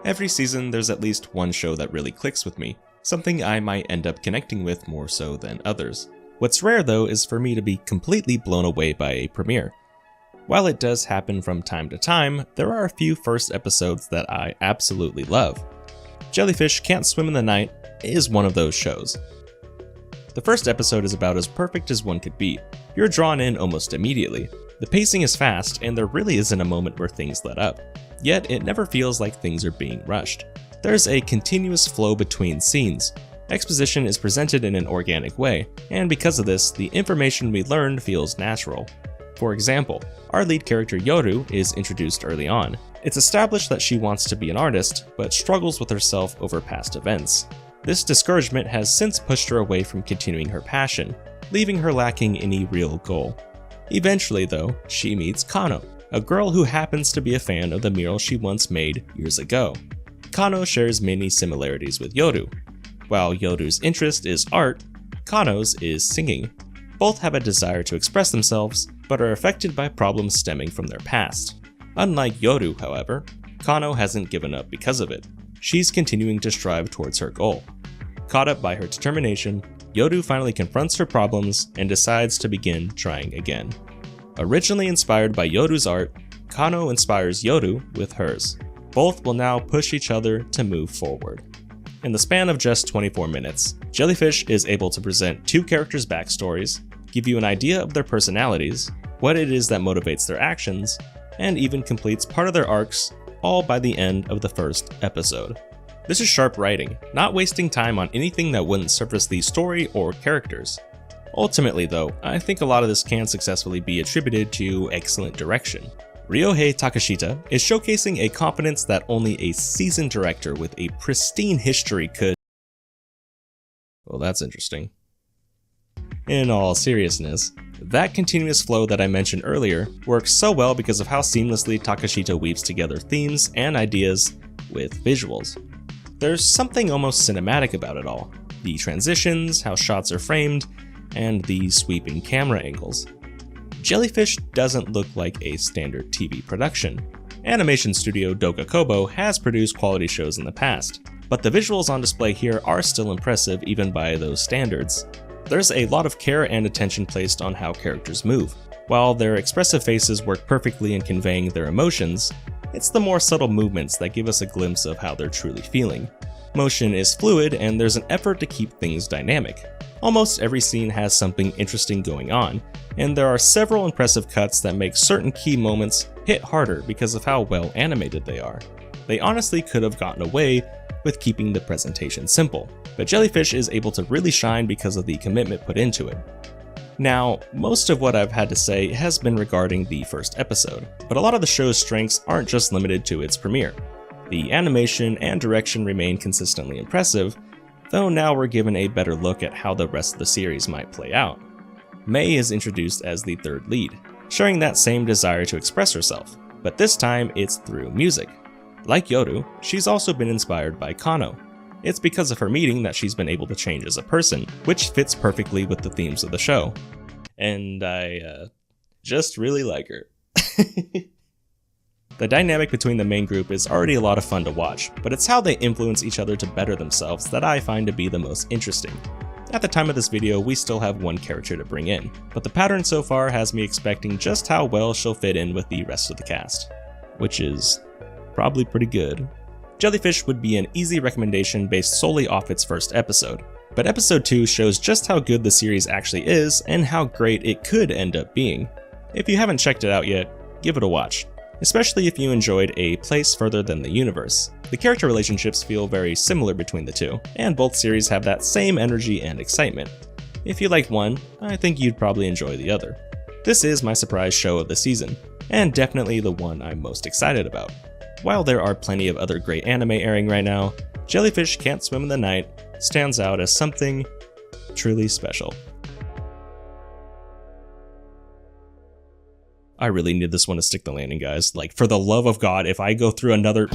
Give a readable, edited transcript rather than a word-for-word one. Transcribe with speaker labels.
Speaker 1: Every season there's at least one show that really clicks with me, something I might end up connecting with more so than others. What's rare though is for me to be completely blown away by a premiere. While it does happen from time to time, there are a few first episodes that I absolutely love. Jellyfish Can't Swim in the Night is one of those shows. The first episode is about as perfect as one could be. You're drawn in almost immediately. The pacing is fast, and there really isn't a moment where things let up. Yet, it never feels like things are being rushed. There's a continuous flow between scenes. Exposition is presented in an organic way, and because of this, the information we learn feels natural. For example, our lead character Yoru is introduced early on. It's established that she wants to be an artist, but struggles with herself over past events. This discouragement has since pushed her away from continuing her passion, leaving her lacking any real goal. Eventually though, she meets Kano, a girl who happens to be a fan of the mural she once made years ago. Kano shares many similarities with Yoru. While Yoru's interest is art, Kano's is singing. Both have a desire to express themselves, but are affected by problems stemming from their past. Unlike Yoru, however, Kano hasn't given up because of it. She's continuing to strive towards her goal. Caught up by her determination, Yoru finally confronts her problems and decides to begin trying again. Originally inspired by Yoru's art, Kano inspires Yoru with hers. Both will now push each other to move forward. In the span of just 24 minutes, Jellyfish is able to present two characters' backstories, give you an idea of their personalities, what it is that motivates their actions, and even completes part of their arcs, all by the end of the first episode. This is sharp writing, not wasting time on anything that wouldn't surface the story or characters. Ultimately though, I think a lot of this can successfully be attributed to excellent direction. Ryohei Takashita is showcasing a confidence that only a seasoned director with a pristine history could. Well, that's interesting. In all seriousness, that continuous flow that I mentioned earlier works so well because of how seamlessly Takashita weaves together themes and ideas with visuals. There's something almost cinematic about it all. The transitions, how shots are framed, and the sweeping camera angles. Jellyfish doesn't look like a standard TV production. Animation studio Doga Kobo has produced quality shows in the past, but the visuals on display here are still impressive even by those standards. There's a lot of care and attention placed on how characters move. While their expressive faces work perfectly in conveying their emotions, it's the more subtle movements that give us a glimpse of how they're truly feeling. Motion is fluid and there's an effort to keep things dynamic. Almost every scene has something interesting going on, and there are several impressive cuts that make certain key moments hit harder because of how well animated they are. They honestly could have gotten away with keeping the presentation simple, but Jellyfish is able to really shine because of the commitment put into it. Now, most of what I've had to say has been regarding the first episode, but a lot of the show's strengths aren't just limited to its premiere. The animation and direction remain consistently impressive, though now we're given a better look at how the rest of the series might play out. Mei is introduced as the third lead, sharing that same desire to express herself, but this time it's through music. Like Yoru, she's also been inspired by Kano. It's because of her meeting that she's been able to change as a person, which fits perfectly with the themes of the show. And I just really like her. The dynamic between the main group is already a lot of fun to watch, but it's how they influence each other to better themselves that I find to be the most interesting. At the time of this video, we still have one character to bring in, but the pattern so far has me expecting just how well she'll fit in with the rest of the cast, which is probably pretty good. Jellyfish would be an easy recommendation based solely off its first episode, but episode 2 shows just how good the series actually is and how great it could end up being. If you haven't checked it out yet, give it a watch, especially if you enjoyed A Place Further Than the Universe. The character relationships feel very similar between the two, and both series have that same energy and excitement. If you like one, I think you'd probably enjoy the other. This is my surprise show of the season, and definitely the one I'm most excited about. While there are plenty of other great anime airing right now, Jellyfish Can't Swim in the Night stands out as something truly special. I really need this one to stick the landing, guys. Like, for the love of God, if I go through another...